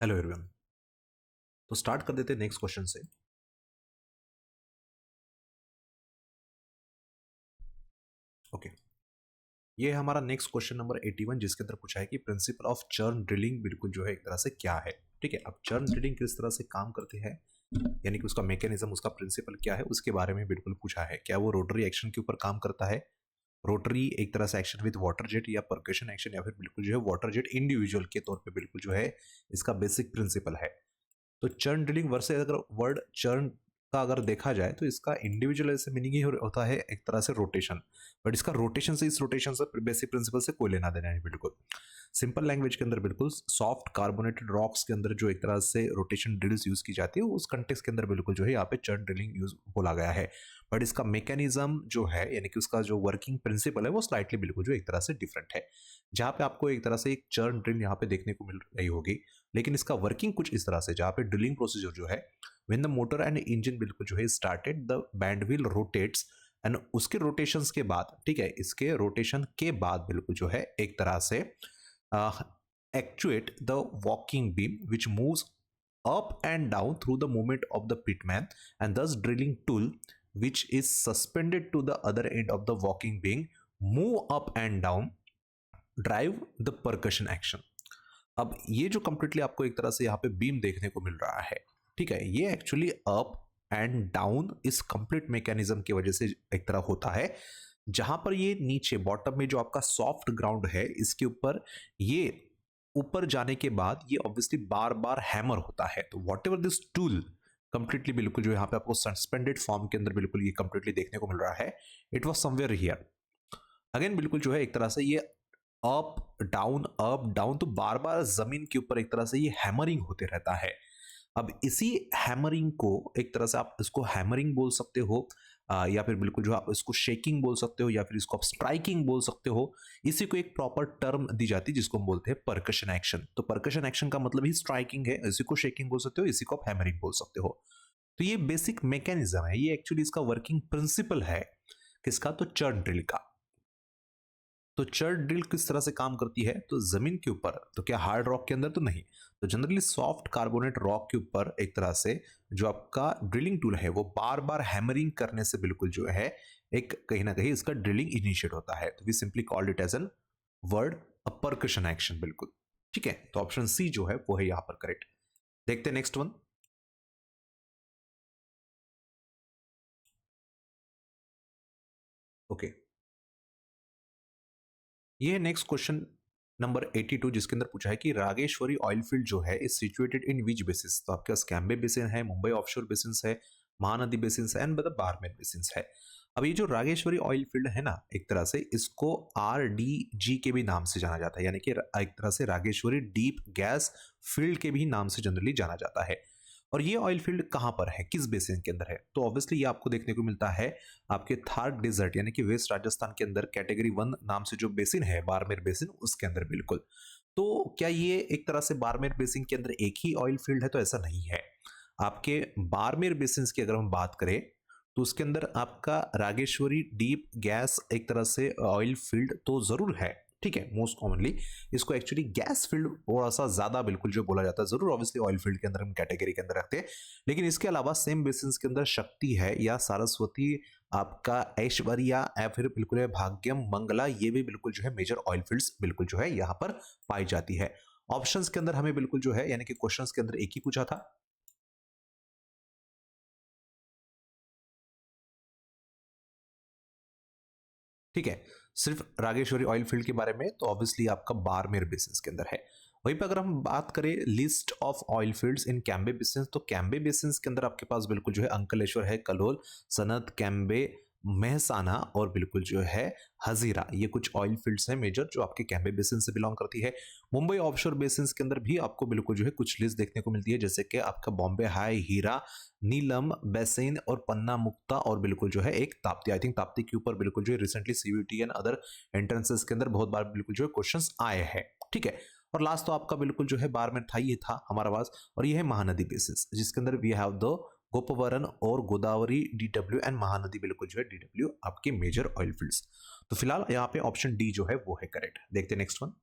Hello everyone. तो start कर देते हैं नेक्स्ट क्वेश्चन से। ओके, ये है हमारा नेक्स्ट क्वेश्चन नंबर 81, जिसके अंदर पूछा है कि प्रिंसिपल ऑफ चर्न ड्रिलिंग बिल्कुल जो है एक तरह से क्या है। ठीक है, अब चर्न ड्रिलिंग किस तरह से काम करते हैं, यानी कि उसका मैकेनिज्म, उसका प्रिंसिपल क्या है, उसके बारे में बिल्कुल पूछा है। क्या वो रोटरी एक्शन के ऊपर काम करता है, रोटरी एक तरह से एक्शन विद वाटर जेट, या परकशन एक्शन, या फिर बिल्कुल जो है वाटर जेट इंडिविजुअल के तौर पे बिल्कुल जो है इसका बेसिक प्रिंसिपल है। तो चर्न ड्रिलिंग वर्ड से अगर वर्ड चर्न का अगर देखा जाए तो इसका इंडिविजुअल ऐसे मीनिंग ही होता है एक तरह से रोटेशन, बट इसका रोटेशन से, इस रोटेशन से बेसिक प्रिंसिपल से कोई लेना देना नहीं बिल्कुल। सिंपल लैंग्वेज के अंदर बिल्कुल सॉफ्ट कार्बोनेटेड रॉक्स के अंदर जो एक तरह से रोटेशन ड्रिल्स यूज की जाती है, उस कंटेक्स्ट के अंदर बिल्कुल जो है यहाँ पे चर्न ड्रिलिंग यूज बोला गया है। बट इसका मैकेनिज्म जो है, यानी कि उसका जो वर्किंग प्रिंसिपल है, वो स्लाइटली बिल्कुल जो एक तरह से डिफरेंट है। जहाँ पे आपको एक तरह से एक चर्न ड्रिल यहाँ पे देखने को मिल रही होगी, लेकिन इसका वर्किंग कुछ इस तरह से, जहाँ पे ड्रिलिंग प्रोसीजर जो है, when the motor and engine बिल्कुल जो है started, the band wheel rotates, and उसके रोटेशंस के बाद, ठीक है, इसके रोटेशन के बाद बिल्कुल जो है एक तरह से actuate the walking beam which moves up and down through the movement of the pitman, and thus drilling tool which is suspended to the other end of the walking beam move up and down drive the percussion action। अब ये जो completely आपको एक तरह से यहाँ पे beam देखने को मिल रहा है, ठीक है, ये एक्चुअली अप एंड डाउन इस कंप्लीट मैकेनिज्म की वजह से एक तरह होता है। जहां पर ये नीचे बॉटम में जो आपका सॉफ्ट ग्राउंड है, इसके ऊपर ये ऊपर जाने के बाद ये ऑब्वियसली बार बार हैमर होता है। तो what ever this tool completely बिल्कुल जो यहाँ पे आपको सस्पेंडेड फॉर्म के अंदर बिल्कुल ये कंप्लीटली देखने को मिल रहा है। It was somewhere here again, बिल्कुल जो है एक तरह से ये अप डाउन, तो बार बार जमीन के ऊपर एक तरह से ये हैमरिंग होते रहता है। अब इसी हैमरिंग को एक तरह से आप इसको हैमरिंग बोल सकते हो, या फिर बिल्कुल जो आप इसको शेकिंग बोल सकते हो, या फिर इसको आप स्ट्राइकिंग बोल सकते हो। इसी को एक प्रॉपर टर्म दी जाती है जिसको हम बोलते हैं परकशन एक्शन। तो परकशन एक्शन का मतलब ही स्ट्राइकिंग है, इसी को शेकिंग बोल सकते हो, इसी को आप हैमरिंग बोल सकते हो। तो ये बेसिक मैकेनिज्म है, ये एक्चुअली इसका वर्किंग प्रिंसिपल है किसका, तो चर्न ड्रिल का। तो चर्न ड्रिल किस तरह से काम करती है, तो जमीन के ऊपर, तो क्या हार्ड रॉक के अंदर तो नहीं, तो जनरली सॉफ्ट कार्बोनेट रॉक के ऊपर एक तरह से जो आपका ड्रिलिंग टूल है वो बार बार हैमरिंग करने से बिल्कुल जो है एक कहीं ना कहीं इसका ड्रिलिंग इनिशिएट होता है। तो we simply called it as an word a percussion action बिल्कुल। ठीक है, तो ऑप्शन सी जो है वो है यहां पर करेक्ट। देखते हैं नेक्स्ट वन। ओके, ये है नेक्स्ट क्वेश्चन नंबर 82, जिसके अंदर पूछा है कि रागेश्वरी ऑयल फील्ड जो है is situated in which basis. तो आपके पास कैम्बे बेसिन है, मुंबई ऑफशोर बेसिन है, महानदी बेसिन है, एंड बारमेर बेसिन है। अब ये जो रागेश्वरी ऑयल फील्ड है ना, एक तरह से इसको RDG के भी नाम से जाना जाता है, यानी कि एक तरह से रागेश्वरी डीप गैस फील्ड के भी नाम से जनरली जाना जाता है। और ये ऑयल फील्ड कहाँ पर है, किस बेसिन के अंदर है, तो ऑब्वियसली ये आपको देखने को मिलता है आपके थार डेजर्ट, यानी कि वेस्ट राजस्थान के अंदर कैटेगरी 1 नाम से जो बेसिन है, बारमेर बेसिन, उसके अंदर बिल्कुल। तो क्या ये एक तरह से बारमेर बेसिन के अंदर एक ही ऑयल फील्ड है, तो ऐसा नहीं है। आपके बारमेर बेसिन की अगर हम बात करें तो उसके अंदर आपका रागेश्वरी डीप गैस एक तरह से ऑयल फील्ड तो जरूर है, ठीक है, मोस्ट कॉमनली इसको एक्चुअली गैस फील्ड थोड़ा सा ज्यादा बिल्कुल जो बोला जाता है, जरूर ऑब्वियसली ऑयल फील्ड के अंदर हम कैटेगरी के अंदर रखते हैं। लेकिन इसके अलावा सेम बेसिन के अंदर शक्ति है, या सरस्वती, आपका ऐश्वर्या, या फिर बिल्कुल है भाग्यम, मंगला, ये भी बिल्कुल जो है मेजर ऑयल फील्ड्स बिल्कुल जो है यहाँ पर पाई जाती है। ऑप्शंस के अंदर हमें बिल्कुल जो है, यानी कि क्वेश्चंस के अंदर एक ही पूछा था। ठीक है, सिर्फ रागेश्वरी ऑयल फील्ड के बारे में, तो ऑब्वियसली आपका बारमेर बेसिन के अंदर है। वहीं पर अगर हम बात करें list of oil fields in Cambay basin, तो कैम्बे बेसिन के अंदर आपके पास बिल्कुल जो है अंकलेश्वर है, कलोल, सनत, कैम्बे, मेहसाना, और बिल्कुल जो है हजीरा, ये कुछ ऑयल फील्ड्स हैं मेजर जो आपके कैम्बे बेसिन से बिलोंग करती है। मुंबई ऑफशोर बेसिन के अंदर भी आपको बिल्कुल जो है कुछ लिस्ट देखने को मिलती है, जैसे कि आपका बॉम्बे हाई, हीरा, नीलम बेसिन, और पन्ना मुक्ता, और बिल्कुल जो है एक ताप्ती। आई थिंक ताप्ती के ऊपर बिल्कुल जो है recently CVT and other entrances के अंदर बहुत बार बिल्कुल जो है क्वेश्चंस आए हैं। ठीक है, और लास्ट तो आपका बिल्कुल जो है बार में था, ये था हमारा पास, और ये है महानदी बेसिन, जिसके अंदर वी हैव द गोपवरन और गोदावरी DW, एंड महानदी बिल्कुल जो है DW आपके मेजर ऑयल फील्ड्स। तो फिलहाल यहाँ पे ऑप्शन डी जो है वो है करेक्ट। देखते हैं नेक्स्ट वन।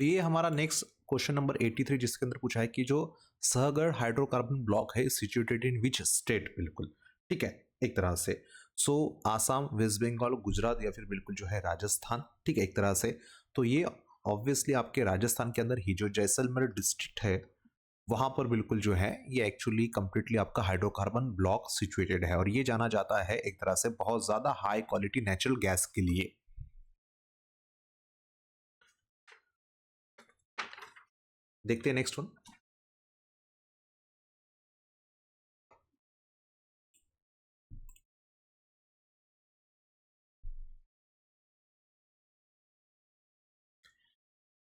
तो ये हमारा नेक्स्ट क्वेश्चन नंबर 83 जिसके अंदर पूछा है कि जो सहगढ़ हाइड्रोकार्बन ब्लॉक है सिचुएटेड इन विच स्टेट, बिल्कुल ठीक है एक तरह से। सो आसाम, वेस्ट बंगाल, गुजरात या फिर बिल्कुल जो है राजस्थान, ठीक है एक तरह से। तो ये ऑब्वियसली आपके राजस्थान के अंदर ही जो जैसलमेर डिस्ट्रिक्ट है वहां पर बिल्कुल जो है ये एक्चुअली कंप्लीटली आपका हाइड्रोकार्बन ब्लॉक सिचुएटेड है, और ये जाना जाता है एक तरह से बहुत ज्यादा हाई क्वालिटी नेचुरल गैस के लिए। देखते हैं नेक्स्ट वन।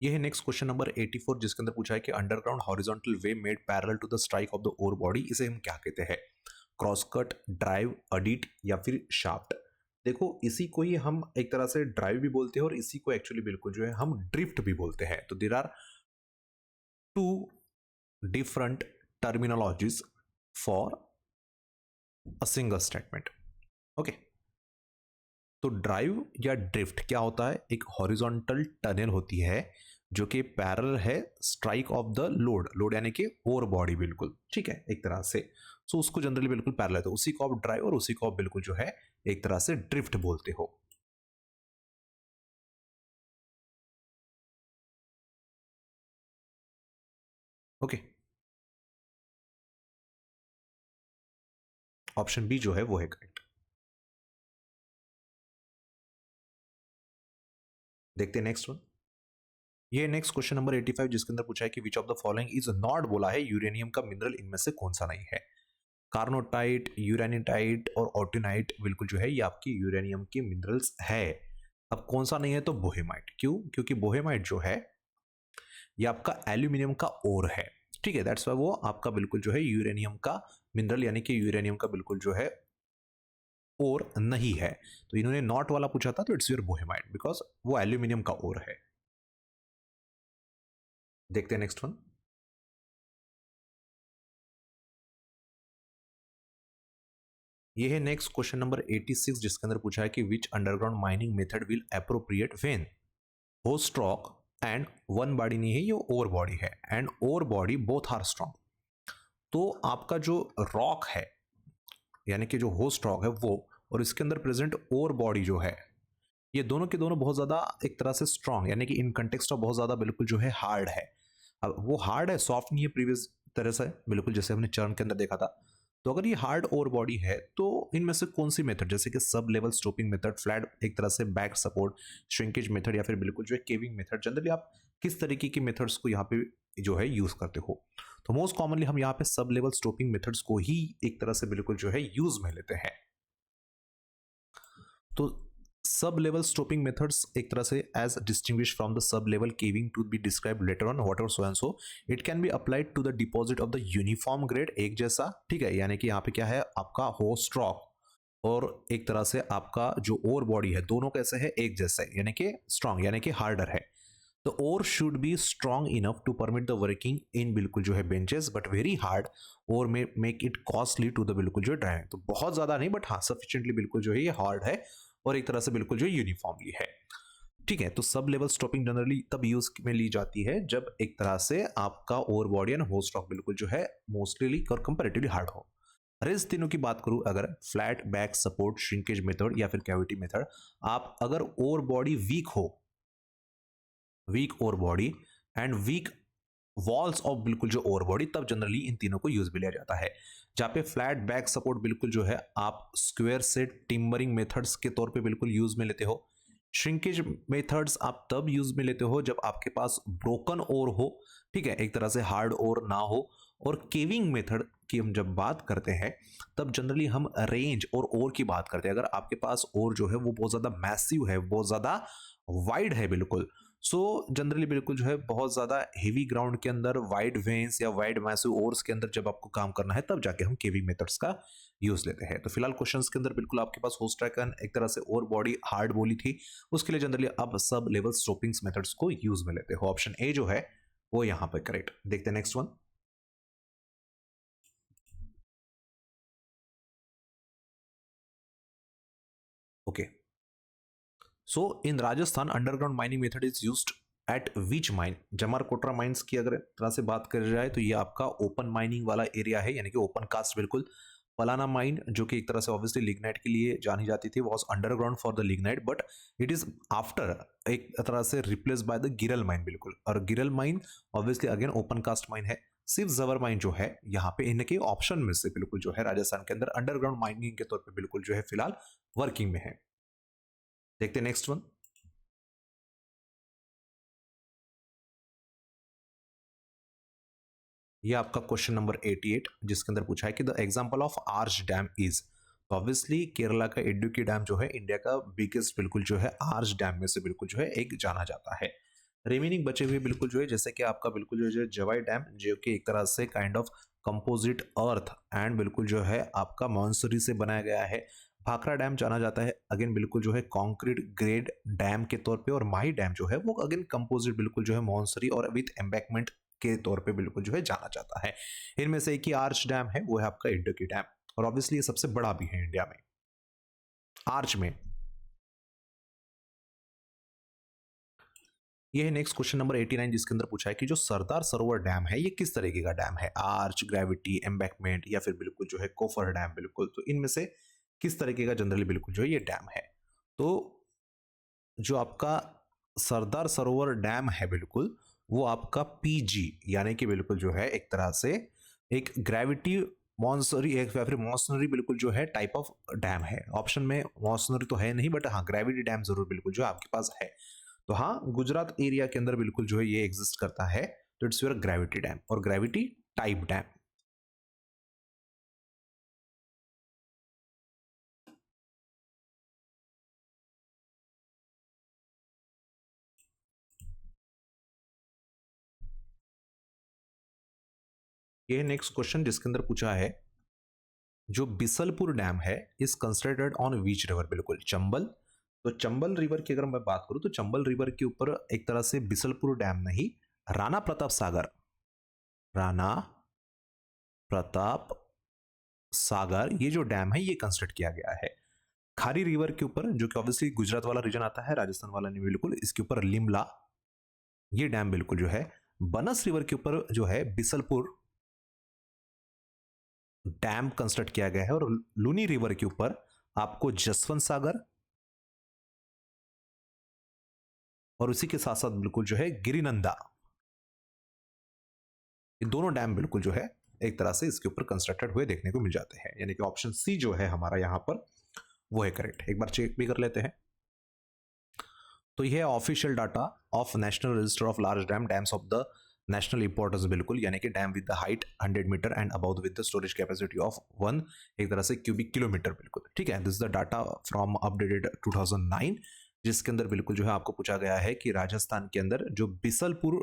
ये है नेक्स्ट क्वेश्चन नंबर 84 जिसके अंदर पूछा है कि underground horizontal way made parallel to the strike of the ore body, इसे हम क्या कहते हैं? क्रॉस कट, ड्राइव, अडिट या फिर शाफ्ट। देखो इसी को ही हम एक तरह से ड्राइव भी बोलते हैं और इसी को एक्चुअली बिल्कुल जो है हम ड्रिफ्ट भी बोलते हैं। तो there are two different terminologies for a single statement. Okay, तो ड्राइव या ड्रिफ्ट क्या होता है? एक हॉरिजॉन्टल टनल होती है जो कि पैरेलल है strike of the load, load यानी कि ओर बॉडी, बिल्कुल ठीक है एक तरह से। सो उसको जनरली बिल्कुल पैरेलल है, तो उसी को आप ड्राइव और उसी को आप बिल्कुल जो है एक तरह से ड्रिफ्ट बोलते हो। ओके, ऑप्शन बी जो है वो है करेक्ट। देखते हैं नेक्स्ट वन। ये नेक्स्ट क्वेश्चन नंबर 85 जिसके अंदर पूछा है कि which of the following is not, बोला है यूरेनियम का मिनरल इनमें से कौन सा नहीं है? कार्नोटाइट, यूरेनिटाइट और ऑर्टिनाइट बिल्कुल जो है ये आपकी यूरेनियम की मिनरल्स है। अब कौन सा नहीं है? तो बोहेमाइट। क्यों? क्योंकि बोहेमाइट जो है ये आपका एल्यूमिनियम का ओर है, ठीक है दैट्स वाई वो आपका बिल्कुल जो है यूरेनियम का मिनरल यानी कि यूरेनियम का बिल्कुल जो है ओर नहीं है। तो इन्होंने नॉट वाला पूछा था तो इट्स योर बोहेमाइट बिकॉज वो एल्यूमिनियम का ओर है। देखते हैं नेक्स्ट वन। ये है नेक्स्ट क्वेश्चन नंबर 86 जिसके अंदर पूछा है कि which underground mining method will appropriate when हो स्ट्रॉक एंड वन बॉडी नहीं है, ये ओर बॉडी है and ore body both are strong. तो आपका जो रॉक है यानी कि जो होस्ट रॉक है वो और इसके अंदर प्रेजेंट ओर बॉडी जो है ये दोनों के दोनों बहुत ज्यादा एक तरह से स्ट्रांग यानी कि इन कंटेक्स्ट ऑफ बहुत ज्यादा बिल्कुल जो है हार्ड है। अब वो हार्ड है, सॉफ्ट नहीं है प्रीवियस तरह से, बिल्कुल जैसे हमने चर्न के अंदर देखा था। तो अगर ये हार्ड ओर बॉडी है तो इनमें से कौन सी मेथड, जैसे कि sub level stopping method, flat एक तरह से बैक सपोर्ट, श्रिंकेज मेथड या फिर बिल्कुल जो है केविंग मेथड, जनरली आप किस तरीके की मेथड्स को यहाँ पे जो है यूज करते हो? तो मोस्ट कॉमनली हम यहाँ पे सब लेवल स्टोपिंग मेथड्स को ही एक तरह से बिल्कुल जो है यूज में लेते हैं। तो सब लेवल स्टोपिंग मेथड्स एक तरह से as distinguish from the sub level caving to be describe later on whatever so and so, it can be applied to the deposit of the uniform grade, एक जैसा ठीक है, यानी कि यहाँ पे क्या है आपका होस्ट रॉक और एक तरह से आपका जो ओर बॉडी है दोनों कैसे है एक जैसे यानी कि स्ट्रॉन्ग यानी कि हार्डर है। The ore should be strong enough to permit the working in बिल्कुल जो है benches, but very hard और may make it costly to the बिल्कुल जो है drying। तो बहुत ज़्यादा नहीं बट हाँ sufficiently बिल्कुल जो है ये hard है और एक तरह से बिल्कुल जो यूनिफॉर्मली है। ठीक है, तो सब लेवल स्टॉपिंग जनरली तब यूज में ली जाती है जब एक तरह से आपका over body and host stock बिल्कुल जो है मोस्टली और कंपेरेटिवली हार्ड हो। अरे इस तीनों की बात करूं, अगर flat back support, shrinkage method या फिर कैविटी मेथड, आप अगर ओवर बॉडी वीक हो, weak over body and weak walls of बिल्कुल जो ओवर बॉडी, तब जनरली इन तीनों को यूज में लिया जाता है। जहां पे फ्लैट बैक सपोर्ट बिल्कुल जो है आप स्क्वायर से टिम्बरिंग मेथड्स के तौर पे बिल्कुल यूज में लेते हो। श्रिंकेज मेथड्स आप तब यूज में लेते हो जब आपके पास ब्रोकन ओर हो, ठीक है एक तरह से हार्ड ओर ना हो। और केविंग मेथड की हम जब बात करते हैं तब जनरली हम रेंज और ओर की बात करते हैं। अगर आपके पास ओर जो है वो बहुत ज्यादा मैसिव है, बहुत ज्यादा वाइड है बिल्कुल, सो जनरली बिल्कुल जो है बहुत ज़्यादा हेवी ग्राउंड के अंदर वाइड वेन्स या वाइड मैसिव ओर्स के अंदर जब आपको काम करना है तब जाके हम केविंग मेथड्स का यूज लेते हैं। तो फिलहाल क्वेश्चंस के अंदर बिल्कुल आपके पास होस्ट ट्रैकन एक तरह से ओर बॉडी हार्ड बोली थी, उसके लिए जनरली अब सब लेवल स्टोपिंग्स मेथड्स को यूज में लेते हो। ऑप्शन ए जो है वो यहाँ पे करेक्ट। देखते हैं next one. Okay, so in Rajasthan underground mining method is used at which mine, Jamar Kotra mines की अगर तरह से बात कर जाए तो ये आपका ओपन माइनिंग वाला एरिया है, यानी कि ओपन कास्ट बिल्कुल। पलाना माइन जो कि एक तरह से ऑब्वियसली लिग्नाइट के लिए जानी जाती थी, was underground for the lignite, but it is after एक तरह से replace by the Giral mine बिल्कुल। और Giral mine obviously again open cast mine है। सिर्फ जवर माइन जो है यहाँ पे इनके ऑप्शन में से बिल्कुल जो है राजस्थान के अंदर अंडरग्राउंड माइनिंग के तौर पे बिल्कुल जो है फिलहाल वर्किंग में है। देखते हैं नेक्स्ट वन। ये आपका क्वेश्चन नंबर 88 जिसके अंदर पूछा है कि the example of arch dam is. तो ऑब्वियसली केरला का इडुक्की डैम जो है इंडिया का बिगेस्ट बिल्कुल जो है आर्च डैम में से बिल्कुल जो है एक जाना जाता है। रिमेनिंग बचे हुए बिल्कुल जो है जैसे कि आपका बिल्कुल जो है जवाई डैम जो कि एक तरह से kind of composite earth and बिल्कुल जो है आपका मॉन्सूरी से बनाया गया है। भाखड़ा डैम जाना जाता है अगेन बिल्कुल जो है कॉन्क्रीट ग्रेड डैम के तौर पे, और माही डैम जो है वो अगेन कंपोजिट बिल्कुल जो है मॉन्सूरी और विथ एम्बैकमेंट के तौर पे बिल्कुल जो है जाना जाता है। इनमें से एक ही आर्च डैम है, वो है आपका इडुक्की डैम, और ऑब्वियसली ये सबसे बड़ा भी है इंडिया में आर्च में। ये है नेक्स्ट क्वेश्चन नंबर 89 जिसके अंदर पूछा है कि जो सरदार सरोवर डैम है ये किस तरीके का डैम है, आर्च, ग्रेविटी, एम्बैकमेंट या फिर बिल्कुल जो है कोफर डैम बिल्कुल। तो इनमें से किस तरीके का जनरली बिल्कुल जो है ये डैम है। तो जो आपका सरदार सरोवर डैम है बिल्कुल वो आपका पीजी यानी कि बिल्कुल जो है एक तरह से एक ग्रेविटी मॉन्सरी एक या फिर मॉन्सनरी बिल्कुल जो है टाइप ऑफ डैम है। ऑप्शन में मॉन्सनरी तो है नहीं बट हाँ ग्रेविटी डैम जरूर बिल्कुल जो आपके पास है। तो हाँ गुजरात एरिया के अंदर बिल्कुल जो है ये एग्जिस्ट करता है, तो इट्स योर ग्रेविटी डैम और ग्रेविटी टाइप डैम। ये नेक्स्ट क्वेश्चन जिसके अंदर पूछा है जो बिसलपुर डैम है is considered on which river, बिल्कुल चंबल। तो चंबल रिवर की अगर मैं बात करूं तो चंबल रिवर के ऊपर एक तरह से बिसलपुर डैम नहीं, राणा प्रताप सागर, राणा प्रताप सागर ये जो डैम है ये कंस्ट्रक्ट किया गया है। खारी रिवर के ऊपर जो कि ऑब्वियसली गुजरात वाला रीजन आता है, राजस्थान वाला नहीं बिल्कुल, इसके ऊपर लिमला ये डैम बिल्कुल जो है। बनस रिवर के ऊपर जो है बिसलपुर डैम कंस्ट्रक्ट किया गया है, और लूनी रिवर के ऊपर आपको जसवंत सागर और उसी के साथ साथ बिल्कुल जो है गिरिनंदा, ये दोनों डैम बिल्कुल जो है एक तरह से इसके ऊपर कंस्ट्रक्टेड हुए देखने को मिल जाते हैं, यानी कि ऑप्शन सी जो है हमारा यहां पर वो है करेक्ट। एक बार चेक भी कर लेते हैं। तो यह है official data of national register of large dam dams of the national importance बिल्कुल, यानी कि dam with the height 100 metre and about with the storage capacity of 1 एक तरह से क्यूबिक किलोमीटर बिल्कुल। ठीक है, this is the data from updated 2009 जिसके अंदर बिल्कुल जो है आपको पूछा गया है कि राजस्थान के अंदर जो बिसलपुर,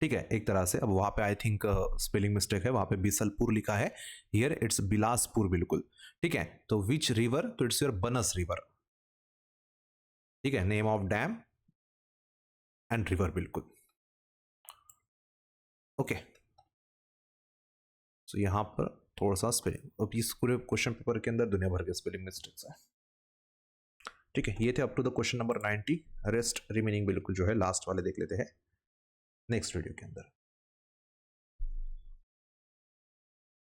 ठीक है एक तरह से, अब वहां पे आई थिंक स्पेलिंग मिस्टेक है, वहां पे बिसलपुर लिखा है, हियर इट्स बिलासपुर बिल्कुल। ठीक है, तो विच रिवर, तो इट्स योर बनस रिवर। ठीक है, name of dam and river बिल्कुल। ओके, सो यहां पर थोड़ा सा स्पेलिंग, अब इस पूरे क्वेश्चन पेपर के अंदर दुनिया भर के स्पेलिंग मिस्टेक्स है। ठीक है, ये थे up to the question number 90, rest remaining बिल्कुल जो है लास्ट वाले देख लेते हैं नेक्स्ट वीडियो के अंदर।